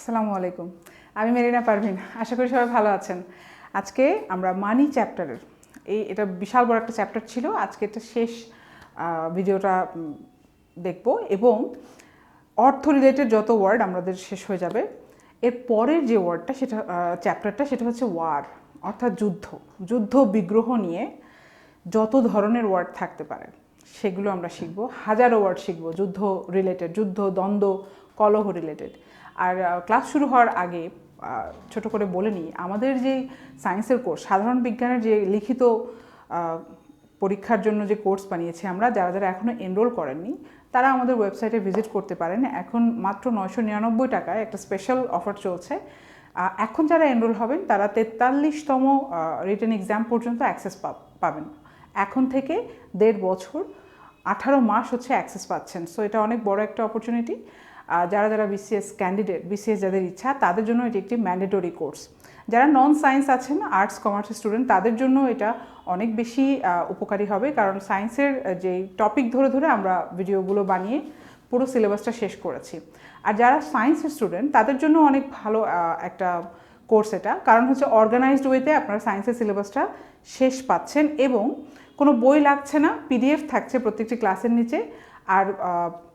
আসসালামু আলাইকুম, আমি মেরিনা পারভিন। আশা করি সবাই ভালো আছেন। আজকে আমরা মানি চ্যাপ্টারের এটা বিশাল বড় একটা চ্যাপ্টার ছিল। আজকে এটা শেষ ভিডিওটা দেখব এবং অর্থ রিলেটেড যত ওয়ার্ড আমাদের শেষ হয়ে যাবে। এর পরের যে ওয়ার্ডটা সেটা চ্যাপ্টারটা সেটা হচ্ছে ওয়ার, অর্থাৎ যুদ্ধ বিগ্রহ নিয়ে যত ধরনের ওয়ার্ড থাকতে পারে সেগুলো আমরা শিখব। হাজারো ওয়ার্ড শিখব যুদ্ধ রিলেটেড, যুদ্ধ, দ্বন্দ্ব, কলহ রিলেটেড। আর ক্লাস শুরু হওয়ার আগে ছোট করে বলে নিই, আমাদের যে সায়েন্সের কোর্স, সাধারণ বিজ্ঞানের যে লিখিত পরীক্ষার জন্য যে কোর্স বানিয়েছি আমরা, যারা এখনও এনরোল করেননি তারা আমাদের ওয়েবসাইটে ভিজিট করতে পারেন। এখন মাত্র 999 টাকায় একটা স্পেশাল অফার চলছে। এখন যারা এনরোল হবেন তারা 43তম রিটেন এক্সাম পর্যন্ত অ্যাক্সেস পাবেন। এখন থেকে 1.5 বছর 18 মাস হচ্ছে অ্যাক্সেস পাচ্ছেন। সো এটা অনেক বড় একটা অপরচুনিটি। যারা বিসিএস ক্যান্ডিডেট, বিসিএস যাদের ইচ্ছা তাদের জন্য এটি একটি ম্যান্ডেটরি কোর্স। যারা নন সায়েন্স আছেন, আর্টস কমার্সের স্টুডেন্ট, তাদের জন্য এটা অনেক বেশি উপকারী হবে, কারণ সায়েন্সের যে টপিক ধরে ধরে আমরা ভিডিওগুলো বানিয়ে পুরো সিলেবাসটা শেষ করেছি। আর যারা সায়েন্সের স্টুডেন্ট তাদের জন্য অনেক ভালো একটা কোর্স এটা, কারণ হচ্ছে অর্গানাইজড ওয়েতে আপনারা সায়েন্সের সিলেবাসটা শেষ পাচ্ছেন এবং কোনো বই লাগছে না, পিডিএফ থাকছে প্রত্যেকটি ক্লাসের নিচে, আর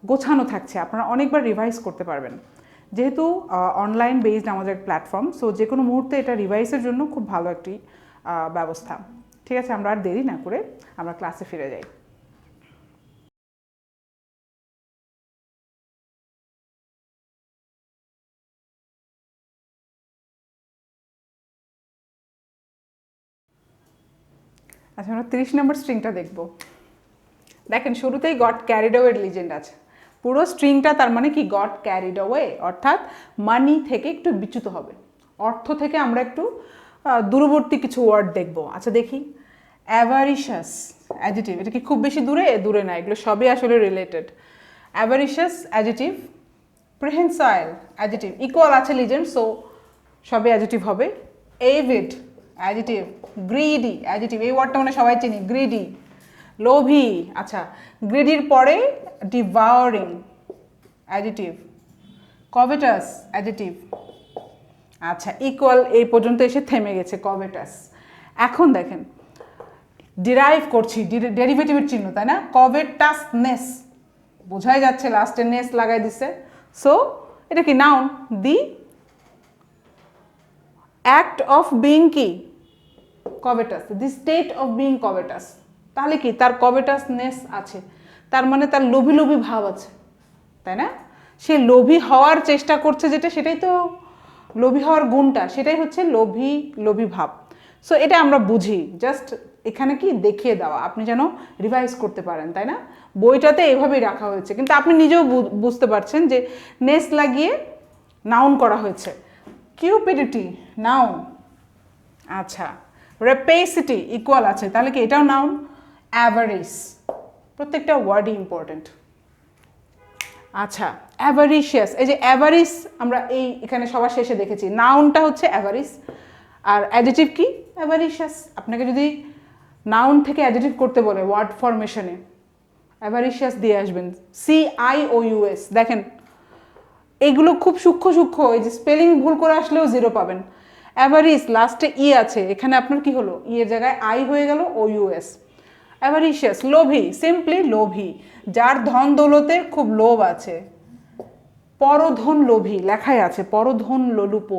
গোছানো থাকছে, আপনারা অনেকবার রিভাইজ করতে পারবেন। যেহেতু অনলাইন বেসড আমাদের প্ল্যাটফর্ম, সো যে কোনো মুহূর্তে এটা রিভাইসের জন্য খুব ভালো একটি ব্যবস্থা। ঠিক আছে, আমরা আর দেরি না করে আমরা ক্লাসে ফিরে যাই। আচ্ছা, আমরা 30 নম্বর স্ট্রিংটা দেখব। দেখেন, শুরুতেই গট ক্যারিড অ্যাওয়ে লিজেন্ড আছে। পুরো স্ট্রিংটা তার মানে কি, গট ক্যারিড অ্যাওয়ে, অর্থাৎ মানি থেকে একটু বিচ্যুত হবে, অর্থ থেকে আমরা একটু দূরবর্তী কিছু ওয়ার্ড দেখব। আচ্ছা দেখি, অ্যাভারিশাস অ্যাডজেটিভ, এটা কি খুব বেশি দূরে না, এগুলো সবই আসলে রিলেটেড। অ্যাভারিশাস অ্যাডজেটিভ, প্রিহেনসাইল অ্যাডজেটিভ, ইকুয়াল আছে লিজেন্ড, সো সবই অ্যাডজেটিভ হবে। এভিড অ্যাডজেটিভ, গ্রিডি অ্যাডজেটিভ, এই ওয়ার্ডটা মানে সবাই চিনি, গ্রিডি, লোভী। আচ্ছা, গ্রিডির পরে ডিভাউরিং অ্যাডজেটিভ, কভেটাস অ্যাডজেটিভ। আচ্ছা, ইকুয়াল এই পর্যন্ত এসে থেমে গেছে কভেটাস। এখন দেখেন, ডিরাইভ করছি, ডেরিভেটিভের চিহ্ন, তাই না? কভেটাসনেস, বোঝাই যাচ্ছে লাস্টে নেস লাগাই দিছে। সো এটা কি noun, the act of being কি কভেটাস, দি স্টেট অফ বিং কভেটাস। তাহলে কি, তার কভেটাসনেস আছে, তার মানে তার লোভী ভাব আছে, তাই না? সে লোভী হওয়ার চেষ্টা করছে, যেটা সেটাই তো লোভী হওয়ার গুণটা, সেটাই হচ্ছে লোভী ভাব। সো এটা আমরা বুঝি, জাস্ট এখানে কি দেখিয়ে দেওয়া, আপনি যেন রিভাইজ করতে পারেন, তাই না? বইটাতে এভাবেই রাখা হয়েছে, কিন্তু আপনি নিজেও বুঝতে পারছেন যে নেস লাগিয়ে নাউন করা হয়েছে। কিউপিডিটি নাউন। আচ্ছা, রেপেসিটি ইকুয়াল আছে, তাহলে কি এটাও নাউন। অ্যাভারিস, প্রত্যেকটা ওয়ার্ডই ইম্পর্টেন্ট। আচ্ছা, অ্যাভারিশিয়াস, এই যে অ্যাভারিস আমরা এখানে সবার শেষে দেখেছি, নাউনটা হচ্ছে অ্যাভারিস আর অ্যাডজেটিভ কি অ্যাভারিশিয়াস। আপনাকে যদি নাউন থেকে অ্যাডজেটিভ করতে বলে ওয়ার্ড ফরমেশনে, অ্যাভারিশিয়াস দিয়ে আসবেন, CIOUS। দেখেন এগুলো খুব সূক্ষ্ম, এই যে স্পেলিং ভুল করে আসলেও 0 পাবেন। অ্যাভারিস লাস্টে ই আছে, এখানে আপনার কি হলো, ই এর জায়গায় আই হয়ে গেল, OUS। অ্যাভারিশিয়াস, লোভী, সিম্পলি লোভী, যার ধন দৌলতের খুব লোভ আছে। পরধন লোভী লেখাই আছে, পরধন লোলুপ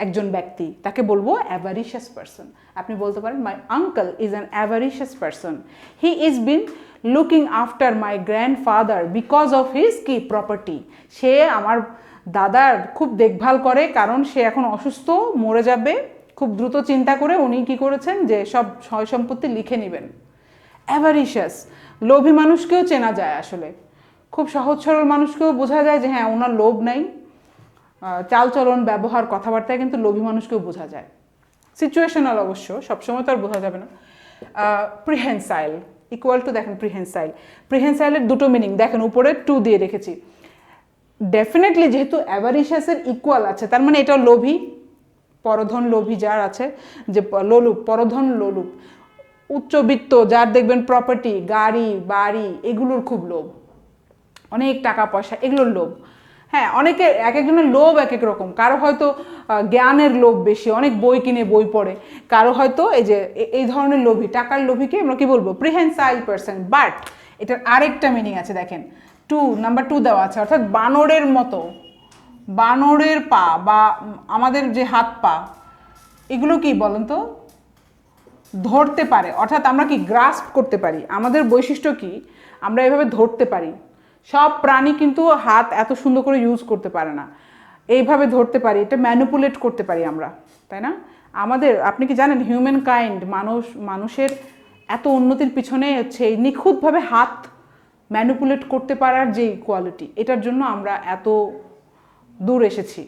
একজন ব্যক্তি, তাকে বলবো অ্যাভারিশিয়াস পারসন। আপনি বলতে পারেন, my uncle is an avaricious person, he is been looking after my grandfather because of his কি প্রপার্টি। সে আমার দাদার খুব দেখভাল করে, কারণ সে এখন অসুস্থ, মরে যাবে, খুব দ্রুত চিন্তা করে উনি কি করেছেন যে সব সয় সম্পত্তি লিখে নেবেন। অ্যাভারিশিয়াস, লোভী মানুষকেও চেনা যায়, আসলে খুব সহজ সরল মানুষকেও বোঝা যায় যে হ্যাঁ ওনার লোভ নাই, চালচলন, ব্যবহার, কথাবার্তায় কিন্তু লোভী মানুষকেও বোঝা যায়। সিচুয়েশনাল অবশ্য, সবসময় তো আর বোঝা যাবে না। প্রিহেনসাইল ইকুয়াল টু, দেখেন প্রিহেনসাইলের দুটো মিনিং দেখেন, উপরে 2 দিয়ে রেখেছি। ডেফিনেটলি যেহেতু অ্যাভারিশিয়াসের ইকুয়াল আছে, তার মানে এটা লোভী, পরধন লোভী যার আছে, যে লোলুপ, পরধন লোলুপ। উচ্চবিত্ত যার দেখবেন প্রপার্টি, গাড়ি বাড়ি, এগুলোর খুব লোভ, অনেক টাকা পয়সা, এগুলোর লোভ। হ্যাঁ, অনেকে এক একজনের লোভ এক এক রকম। কারো হয়তো জ্ঞানের লোভ বেশি, অনেক বই কিনে বই পড়ে। কারো হয়তো এই যে এই ধরনের লোভী, টাকার লোভীকে আমরা কি বলবো, প্রিহেনসাইল পারসন। বাট এটার আরেকটা মিনিং আছে, দেখেন নাম্বার 2 দেওয়া আছে, অর্থাৎ বানরের মতো, বানরের পা বা আমাদের যে হাত পা, এগুলো কি বলেন তো, ধরতে পারে। অর্থাৎ আমরা কি গ্রাস্প করতে পারি। আমাদের বৈশিষ্ট্য কি, আমরা এভাবে ধরতে পারি। সব প্রাণী কিন্তু হাত এত সুন্দর করে ইউজ করতে পারে না, এইভাবে ধরতে পারি, এটা ম্যানিপুলেট করতে পারি আমরা, তাই না? আমাদের, আপনি কি জানেন, হিউম্যান কাইন্ড, মানুষের এত উন্নতির পিছনে হচ্ছে এই নিখুঁতভাবে হাত ম্যানিপুলেট করতে পারার যে কোয়ালিটি, এটার জন্য আমরা এত দূর এসেছি।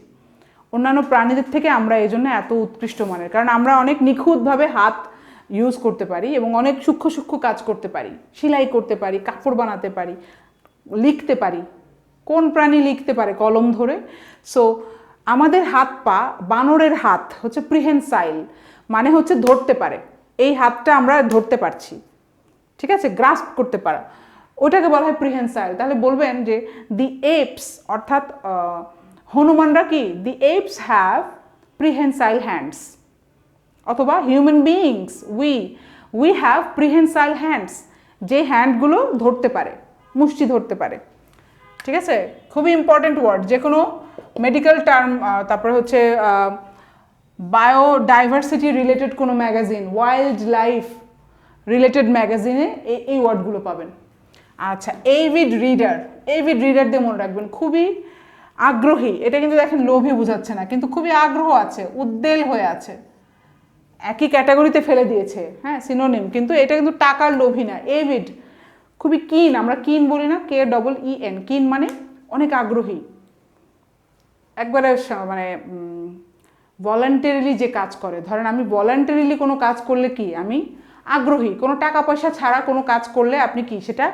অন্যান্য প্রাণীদের থেকে আমরা এই জন্য এত উৎকৃষ্ট মানের, কারণ আমরা অনেক নিখুঁতভাবে হাত ইউজ করতে পারি এবং অনেক সূক্ষ্ম সূক্ষ্ম কাজ করতে পারি, সেলাই করতে পারি, কাপড় বানাতে পারি, লিখতে পারি। কোন প্রাণী লিখতে পারে কলম ধরে? সো আমাদের হাত পা, বানরের হাত হচ্ছে প্রিহেনসাইল, মানে হচ্ছে ধরতে পারে। এই হাতটা আমরা ধরতে পারছি, ঠিক আছে, গ্রাস্প করতে পারা, ওটাকে বলা হয় প্রিহেনসাইল। তাহলে বলবেন যে দি এপস, অর্থাৎ হনুমানরা কি, the apes have prehensile hands, অথবা human beings we have prehensile hands, যে হ্যান্ডগুলো ধরতে পারে, মুষ্টি ধরতে পারে, ঠিক আছে। খুবই ইম্পর্টেন্ট ওয়ার্ড, যে কোনো মেডিকেল টার্ম, তারপরে হচ্ছে বায়োডাইভার্সিটি রিলেটেড কোনো ম্যাগাজিন, ওয়াইল্ড লাইফ রিলেটেড ম্যাগাজিনে এই ওয়ার্ডগুলো পাবেন। আচ্ছা, এভিড রিডার দিয়ে মনে রাখবেন, খুবই আগ্রহী। এটা কিন্তু দেখেন লোভী বোঝাচ্ছে না, কিন্তু খুবই আগ্রহ আছে, উদ্বেল হয়ে আছে, একই ক্যাটাগরিতে ফেলে দিয়েছে, হ্যাঁ, সিনোনিম, কিন্তু এটা কিন্তু টাকার লোভী না। এভিড, খুবই কিন, আমরা কিন বলি না, KEEN, কিন মানে অনেক আগ্রহী, একবারে মানে ভলান্টারিলি যে কাজ করে। ধরেন আমি ভলান্টারিলি কোনো কাজ করলে কি, আমি আগ্রহী, কোনো টাকা পয়সা ছাড়া কোনো কাজ করলে আপনি কি, সেটা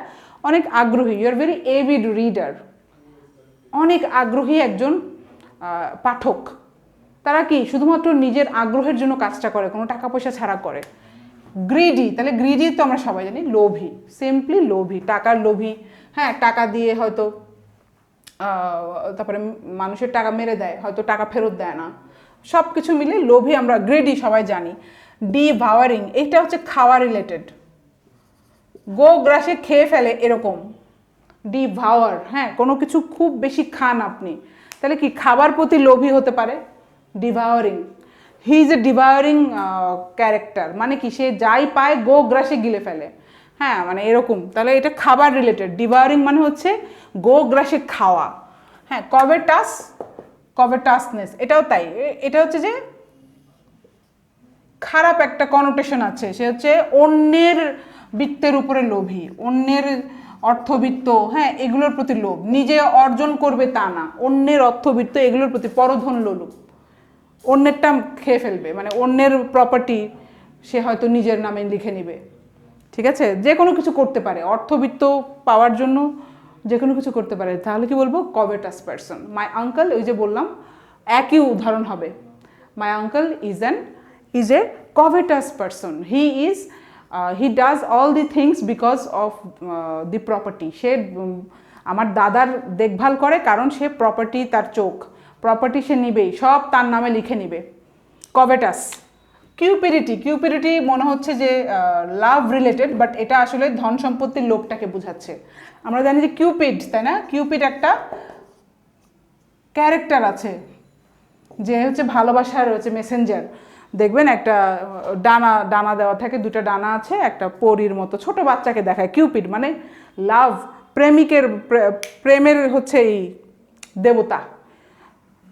অনেক আগ্রহী। You are very avid reader, অনেক আগ্রহী একজন পাঠক। তারা কি শুধুমাত্র নিজের আগ্রহের জন্য কাজটা করে, কোনো টাকা পয়সা ছাড়া করে। গ্রিডি, তাহলে গ্রিডি তো আমরা সবাই জানি লোভী, সিম্পলি লোভী, টাকার লোভী। হ্যাঁ, টাকা দিয়ে হয়তো তারপরে মানুষের টাকা মেরে দেয়, হয়তো টাকা ফেরত দেয় না, সব কিছু মিলে লোভী, আমরা গ্রিডি সবাই জানি। ডিভাওয়ারিং, এটা হচ্ছে খাওয়া রিলেটেড, গো গ্রাসে খেয়ে ফেলে এরকম, ডিভাওয়ার। হ্যাঁ, কোনো কিছু খুব বেশি খান আপনি, তাহলে কি খাবার প্রতি লোভী হতে পারে, ডিভাওয়ারিং। হি ইজ এ ডিভাওয়ারিং ক্যারেক্টার, মানে কি সে যাই পায় গো গ্রাসে গিলে ফেলে, হ্যাঁ, মানে এরকম। তাহলে এটা খাবার রিলেটেড, ডিভাওয়ারিং মানে হচ্ছে গো গ্রাসে খাওয়া। হ্যাঁ, কভেটাসনেস, এটাও তাই। এটা হচ্ছে যে খারাপ একটা কনোটেশন আছে, সে হচ্ছে অন্যের বৃত্তের উপরে লোভী, অন্যের অর্থবিত্ত, হ্যাঁ, এগুলোর প্রতি লোভ, নিজে অর্জন করবে তা না, অন্যের অর্থবিত্ত এগুলোর প্রতি পরধন লোভ, অন্যেরটা খেয়ে ফেলবে, মানে অন্যের প্রপার্টি সে হয়তো নিজের নামে লিখে নেবে, ঠিক আছে, যে কোনো কিছু করতে পারে, অর্থবিত্ত পাওয়ার জন্য যে কোনো কিছু করতে পারে। তাহলে কি বলবো, কভেটাস পারসন। মাই আঙ্কেল, ওই যে বললাম, একই উদাহরণ হবে, মাই uncle is a covetous person. He does all the things because of the property. সে আমার দাদার দেখভাল করে কারণ সে প্রপার্টি, তার চোখ, প্রপার্টি সে নিবেই, সব তার নামে লিখে নিবে, কভেটাস। কিউপিডিটি মনে হচ্ছে যে লাভ রিলেটেড, বাট এটা আসলে ধন সম্পত্তির লোকটাকে বোঝাচ্ছে। আমরা জানি যে কিউপিড, তাই না, কিউপিড একটা ক্যারেক্টার আছে, যে হচ্ছে ভালোবাসার হচ্ছে মেসেঞ্জার। দেখবেন একটা ডানা দেওয়া থাকে, দুটো ডানা আছে, একটা পরীর মতো ছোট বাচ্চাকে দেখায়। কিউপিড মানে লাভ, প্রেমের হচ্ছে এই দেবতা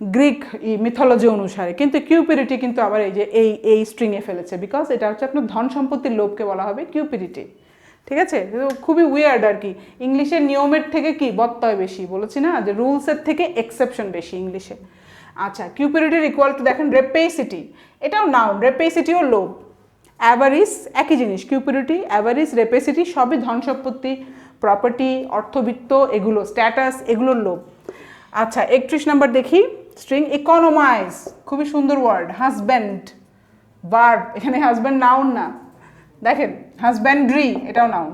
গ্রিক মিথোলজি অনুসারে। কিন্তু কিউপিডিটি কিন্তু আবার এই যে এই স্ট্রিংয়ে ফেলেছে, বিকজ এটা হচ্ছে আপনার ধন সম্পত্তির লোভকে বলা হবে কিউপিডিটি, ঠিক আছে। খুবই উইয়ার্ড আর কি, ইংলিশের নিয়মের থেকে কি বত্যয় বেশি, বলেছি না যে রুলসের থেকে এক্সেপশন বেশি ইংলিশে। আচ্ছা, কিউপিডিটির ইকুয়াল টু দেখেন রেপেসিটি, এটাও নাউন, রেপেসিটিও লোভ। অ্যাভারিস একই জিনিস, কিউপিডিটি, অ্যাভারিস, রেপেসিটি সবই ধন সম্পত্তি, প্রপার্টি, অর্থবিত্ত, এগুলো স্ট্যাটাস, এগুলোর লোভ। আচ্ছা, 31 নম্বর দেখি, স্ট্রিং ইকোনমাইজ, খুবই সুন্দর ওয়ার্ড। হাজব্যান্ড ভার্ব, এখানে হাজব্যান্ড নাউন না, দেখেন হাজব্যান্ড্রি, এটাও নাউন।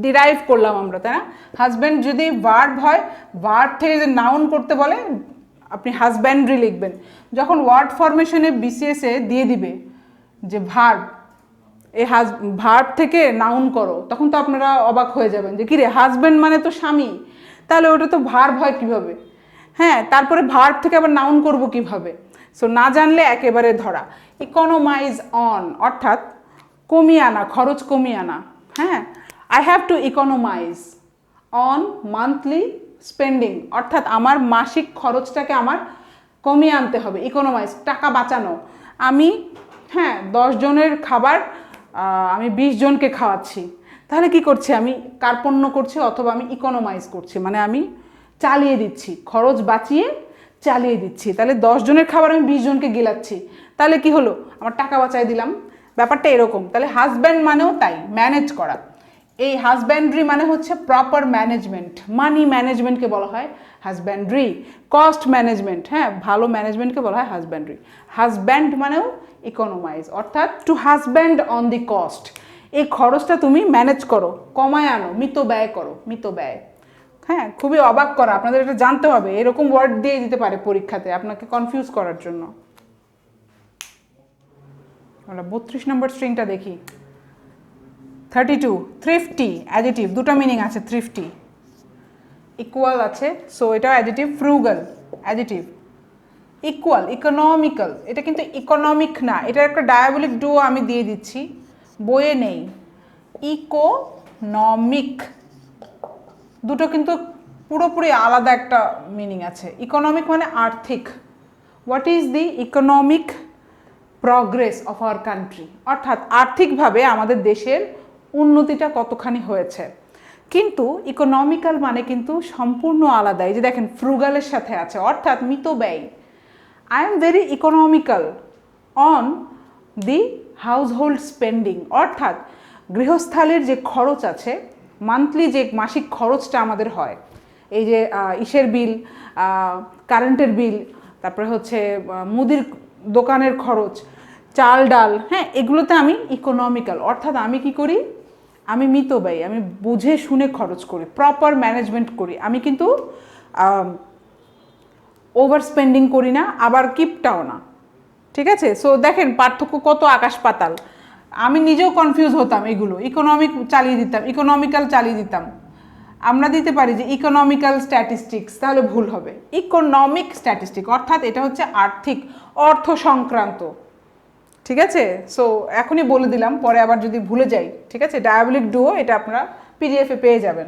ডিরাইভ করলাম আমরা, তাই না? হাজব্যান্ড যদি ভার্ব হয়, ভার্ব থেকে যদি নাউন করতে বলে আপনি হাজব্যান্ডরি লিখবেন। যখন ওয়ার্ড ফরমেশনে বিসিএসে দিয়ে দিবে যে ভার্ব, এই ভার্ব থেকে নাউন করো, তখন তো আপনারা অবাক হয়ে যাবেন যে কিরে হাজব্যান্ড মানে তো স্বামী, তাহলে ওটা তো ভার্ব হয় কিভাবে? হ্যাঁ, তারপরে ভার্ব থেকে আবার নাউন করব কিভাবে? সো না জানলে একেবারে ধরা। ইকোনমাইজ অন অর্থাৎ কমিয়ে আনা, খরচ কমিয়ে আনা। হ্যাঁ, I have to economize on monthly spending অর্থাৎ আমার মাসিক খরচটাকে আমার কমিয়ে আনতে হবে। ইকোনমাইজ টাকা বাঁচানো। আমি 10 জনের খাবার আমি 20 জনকে খাওয়াচ্ছি, তাহলে কি করছি? আমি কার্পণ্য করছি অথবা আমি ইকোনমাইজ করছি, মানে আমি চালিয়ে দিচ্ছি, খরচ বাঁচিয়ে চালিয়ে দিচ্ছি। তাহলে 10 জনের খাবার আমি 20 জনকে গিলাচ্ছি, তাহলে কি হলো? আমার টাকা বাঁচাই দিলাম। ব্যাপারটা এরকম। তাহলে হাজব্যান্ড মানেও তাই, ম্যানেজ করা। এই হাজব্যান্ডরি মানে হচ্ছে প্রপার ম্যানেজমেন্ট। মানি ম্যানেজমেন্টকে বলা হয় হাজব্যান্ডরি। কস্ট ম্যানেজমেন্ট, ভালো ম্যানেজমেন্টকে বলা হয় হাজব্যান্ডরি। হাজব্যান্ড মানেও ইকোনমাইজ অর্থাৎ to husband on the cost. এই খরচটা তুমি ম্যানেজ করো, কমায় আনো, মিত ব্যয় করো, মিত ব্যয়। খুবই অবাক করা, আপনাদের এটা জানতে হবে। এরকম ওয়ার্ড দিয়ে দিতে পারে পরীক্ষাতে আপনাকে কনফিউজ করার জন্য। 32 নম্বর স্ট্রিংটা দেখি। 32 থ্রিফটি অ্যাডজেটিভ, দুটো মিনিং আছে। থ্রিফটি ইকুয়াল আছে, সো এটা adjective. Frugal adjective. Equal economical, এটা কিন্তু ইকোনমিক না, এটা একটা ডায়াবলিক ডুও আমি দিয়ে দিচ্ছি, বইয়ে নেই। ইকোনমিক দুটো কিন্তু পুরোপুরি আলাদা একটা মিনিং আছে। ইকোনমিক মানে আর্থিক। What is the economic progress of our country, অর্থাৎ আর্থিকভাবে আমাদের দেশের উন্নতিটা কতখানি হয়েছে। কিন্তু ইকোনমিক্যাল মানে কিন্তু সম্পূর্ণ আলাদা। এই যে দেখেন ফ্রুগালের সাথে আছে, অর্থাৎ মিত ব্যয়। I am very economical on the household spending, অর্থাৎ গৃহস্থালির যে খরচ আছে, মান্থলি যে মাসিক খরচটা আমাদের হয়, এই যে ইসের বিল, কারেন্টের বিল, তারপরে হচ্ছে মুদির দোকানের খরচ, চাল ডাল, এগুলোতে আমি ইকোনমিক্যাল। অর্থাৎ আমি কি করি? আমি মিত ব্যয়, আমি বুঝে শুনে খরচ করি, প্রপার ম্যানেজমেন্ট করি। আমি কিন্তু ওভার স্পেন্ডিং করি না, আবার কিপটাও না। ঠিক আছে? সো দেখেন পার্থক্য কত আকাশ পাতাল। আমি নিজেও কনফিউজ হতাম, এগুলো ইকোনমিক চালিয়ে দিতাম, ইকোনমিক্যাল চালিয়ে দিতাম। আমরা দিতে পারি যে ইকোনমিক্যাল স্ট্যাটিস্টিক্স, তাহলে ভুল হবে। ইকোনমিক স্ট্যাটিস্টিক অর্থাৎ এটা হচ্ছে আর্থিক, অর্থ সংক্রান্ত। ঠিক আছে? সো এখনই বলে দিলাম, পরে আবার যদি ভুলে যাই। ঠিক আছে? ডায়াবলিক ডুও, এটা আপনারা পিডিএফে পেয়ে যাবেন।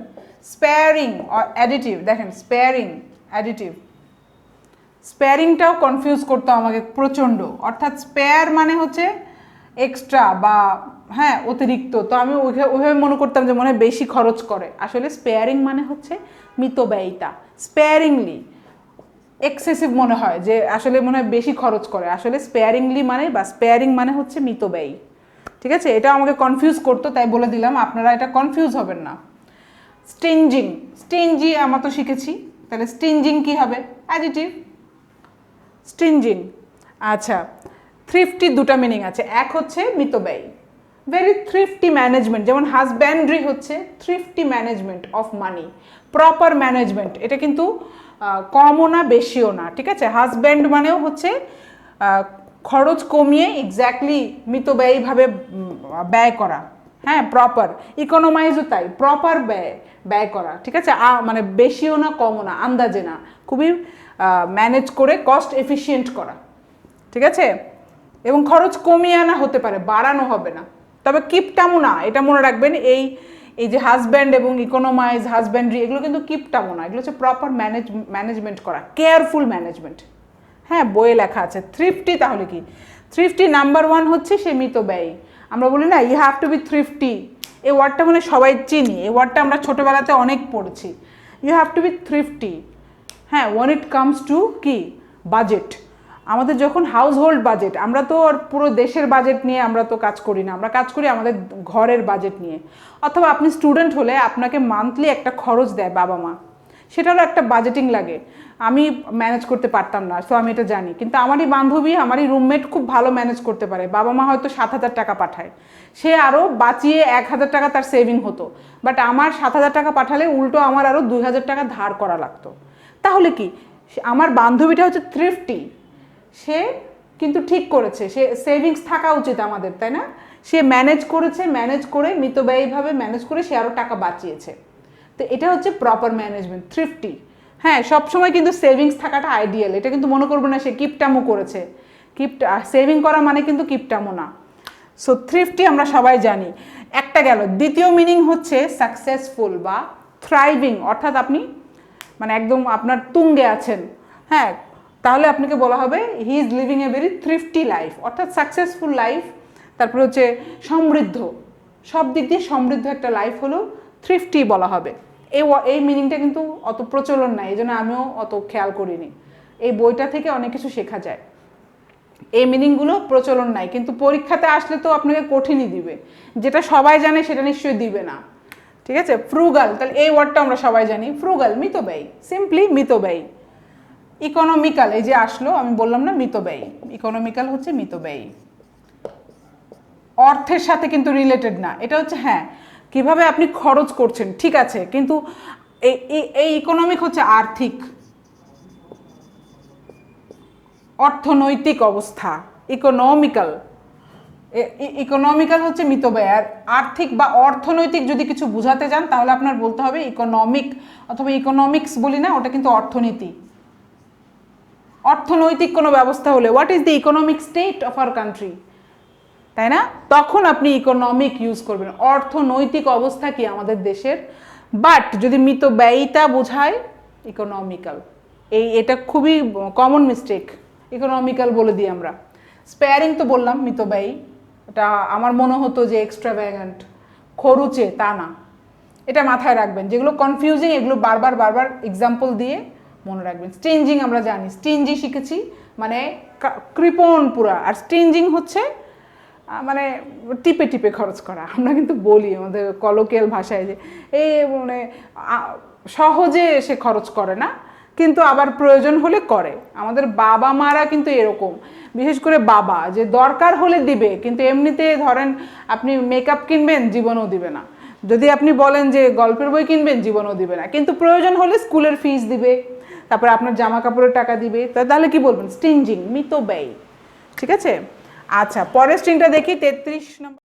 স্পেয়ারিং অ্যাডিটিভ, দেখেন স্পেয়ারিং অ্যাডিটিভ। স্পেয়ারিংটাও কনফিউজ করতো আমাকে প্রচণ্ড। অর্থাৎ স্পেয়ার মানে হচ্ছে এক্সট্রা বা অতিরিক্ত, তো আমি ওইভাবে মনে করতাম যে মনে হয় বেশি খরচ করে। আসলে স্পেয়ারিং মানে হচ্ছে মিত ব্যয়িতা। স্পেয়ারিংলি এক্সেসিভ মনে হয় যে আসলে মনে হয় বেশি খরচ করে, আসলে স্পেয়ারিংলি মানে বা স্পেয়ারিং মানে হচ্ছে মিত ব্যয়ী। ঠিক আছে? এটা আমাকে কনফিউজ করতো, তাই বলে দিলাম, আপনারা এটা কনফিউজ হবেন না। স্টিঞ্জিং, স্টিঞ্জি আমরা তো শিখেছি, তাহলে স্টিঞ্জিং কি হবে? অ্যাডিটিভ স্টিঞ্জিং। আচ্ছা, থ্রিফটি দুটা মিনিং আছে। এক হচ্ছে মিত ব্যয়, ভেরি থ্রিফটি ম্যানেজমেন্ট, যেমন হাজব্যান্ডরি হচ্ছে thrifty management of money, proper management. এটা কিন্তু কমও না বেশিও না। ঠিক আছে? হাজব্যান্ড মানেও হচ্ছে খরচ কমিয়ে এক্স্যাক্টলি মিতব্যয়ীভাবে ব্যয় করা। প্রপার। ইকোনমাইজও তাই, প্রপার ব্যয় করা। ঠিক আছে? মানে বেশিও না কমও না, আন্দাজে না, খুবই ম্যানেজ করে কস্ট এফিশিয়েন্ট করা। ঠিক আছে? এবং খরচ কমিয়ে আনা হতে পারে, বাড়ানো হবে না। তবে কিপটামো না, এটা মনে রাখবেন। এই যে হাজব্যান্ড এবং ইকোনমাইজ, হাজব্যান্ডরি, এগুলো কিন্তু কিপটামো না, এগুলো হচ্ছে প্রপার ম্যানেজমেন্ট করা, কেয়ারফুল ম্যানেজমেন্ট। বইয়ে লেখা আছে। থ্রিফটি তাহলে কি? থ্রিফটি নাম্বার 1 হচ্ছে সে মিত ব্যয়ী। আমরা বলি না ইউ হ্যাভ টু বি থ্রিফটি, এই ওয়ার্ডটা মানে সবাই চিনি, এই ওয়ার্ডটা আমরা ছোটোবেলাতে অনেক পড়েছি। You have to be thrifty. When it comes to কি? বাজেট। আমাদের যখন হাউস হোল্ড বাজেট, আমরা তো আর পুরো দেশের বাজেট নিয়ে আমরা তো কাজ করি না, আমরা কাজ করি আমাদের ঘরের বাজেট নিয়ে। অথবা আপনি স্টুডেন্ট হলে আপনাকে মান্থলি একটা খরচ দেয় বাবা মা, সেটারও একটা বাজেটিং লাগে। আমি ম্যানেজ করতে পারতাম না, সো আমি এটা জানি। কিন্তু আমারই বান্ধবী, আমারই রুমমেট খুব ভালো ম্যানেজ করতে পারে। বাবা মা হয়তো 7,000 টাকা পাঠায়, সে আরও বাঁচিয়ে 1,000 টাকা তার সেভিং হতো, বাট আমার 7,000 টাকা পাঠালে উল্টো আমার আরও 2,000 টাকা ধার করা লাগতো। তাহলে কি আমার বান্ধবীটা হচ্ছে থ্রিফটি, সে কিন্তু ঠিক করেছে, সে সেভিংস থাকা উচিত আমাদের, তাই না? সে ম্যানেজ করেছে, ম্যানেজ করে মিতব্যয়ীভাবে ম্যানেজ করে সে আরও টাকা বাঁচিয়েছে। তো এটা হচ্ছে প্রপার ম্যানেজমেন্ট, থ্রিফটি। হ্যাঁ, সবসময় কিন্তু সেভিংস থাকাটা আইডিয়াল, এটা কিন্তু মনে করবো না সে কিপটামো করেছে। সেভিং করা মানে কিন্তু কিপটামো না। সো থ্রিফটি আমরা সবাই জানি। একটা গেল। দ্বিতীয় মিনিং হচ্ছে সাকসেসফুল বা থ্রাইভিং, অর্থাৎ আপনি মানে একদম আপনার তুঙ্গে আছেন। হ্যাঁ, তাহলে আপনাকে বলা হবে he is living a very thrifty life, অর্থাৎ সাকসেসফুল লাইফ। তারপরে হচ্ছে সমৃদ্ধ, সব দিক দিয়ে সমৃদ্ধ একটা লাইফ হলো থ্রিফটি বলা হবে। এই মিনিংটা কিন্তু অত প্রচলন নাই, এই জন্য আমিও অত খেয়াল করিনি। এই বইটা থেকে অনেক কিছু শেখা যায়। এই মিনিংগুলো প্রচলন নাই, কিন্তু পরীক্ষাতে আসলে তো আপনাকে কঠিনই দিবে, যেটা সবাই জানে সেটা নিশ্চয়ই দিবে না। ঠিক আছে, ফ্রুগাল, তাহলে এই ওয়ার্ডটা আমরা সবাই জানি। ফ্রুগাল মিতব্যয়ী, সিম্পলি মিতব্যয়ী। ইকোনমিক্যাল, এই যে আসলো, আমি বললাম না মিতব্যয়ী। ইকোনমিক্যাল হচ্ছে মিতব্যয়ী, অর্থের সাথে কিন্তু রিলেটেড না। এটা হচ্ছে হ্যাঁ কিভাবে আপনি খরচ করছেন, ঠিক আছে, কিন্তু এই ইকোনমিক হচ্ছে আর্থিক, অর্থনৈতিক অবস্থা। ইকোনমিক্যাল, ইকোনমিক্যাল হচ্ছে মিতব্যয়। আর আর্থিক বা অর্থনৈতিক যদি কিছু বোঝাতে যান তাহলে আপনার বলতে হবে ইকোনমিক, অথবা ইকোনমিক্স বলি না, ওটা কিন্তু অর্থনীতি। অর্থনৈতিক কোনো ব্যবস্থা হলে what is the economic state of our country, তাই না? তখন আপনি ইকোনমিক ইউজ করবেন, অর্থনৈতিক অবস্থা কি আমাদের দেশের। বাট যদি মিতব্যয়িতা বোঝায় ইকোনমিক্যাল, এটা খুবই কমন মিস্টেক, ইকোনমিক্যাল বলে দিই আমরা। স্পেয়ারিং তো বললাম মিতব্যয়ী, এটা আমার মনে হতো যে এক্সট্রাভ্যাগেন্ট, খরুচে, তা না। এটা মাথায় রাখবেন, যেগুলো কনফিউজিং এগুলো বারবার এক্সাম্পল দিয়ে মনে রাখবেন। স্টিঞ্জিং আমরা জানি, স্টিঞ্জি শিখেছি মানে কৃপণ পুরা। আর স্টিঞ্জিং হচ্ছে মানে টিপে টিপে খরচ করা। আমরা কিন্তু বলি আমাদের কলোকিয়াল ভাষায় যে এই মানে সহজে সে খরচ করে না, কিন্তু আবার প্রয়োজন হলে করে। আমাদের বাবা মারা কিন্তু এরকম, বিশেষ করে বাবা, যে দরকার হলে দিবে, কিন্তু এমনিতে ধরেন আপনি মেকআপ কিনবেন, জীবনও দিবে না। যদি আপনি বলেন যে গল্পের বই কিনবেন, জীবনও দিবে না, কিন্তু প্রয়োজন হলে স্কুলের ফিস দিবে, তারপরে আপনার জামা কাপড়ের টাকা দিবে। তাহলে কি বলবেন? স্টিঞ্জিং, মিতব্যয়ী। ঠিক আছে, আচ্ছা পরের স্ট্রিংটা দেখি, 33 নম্বর।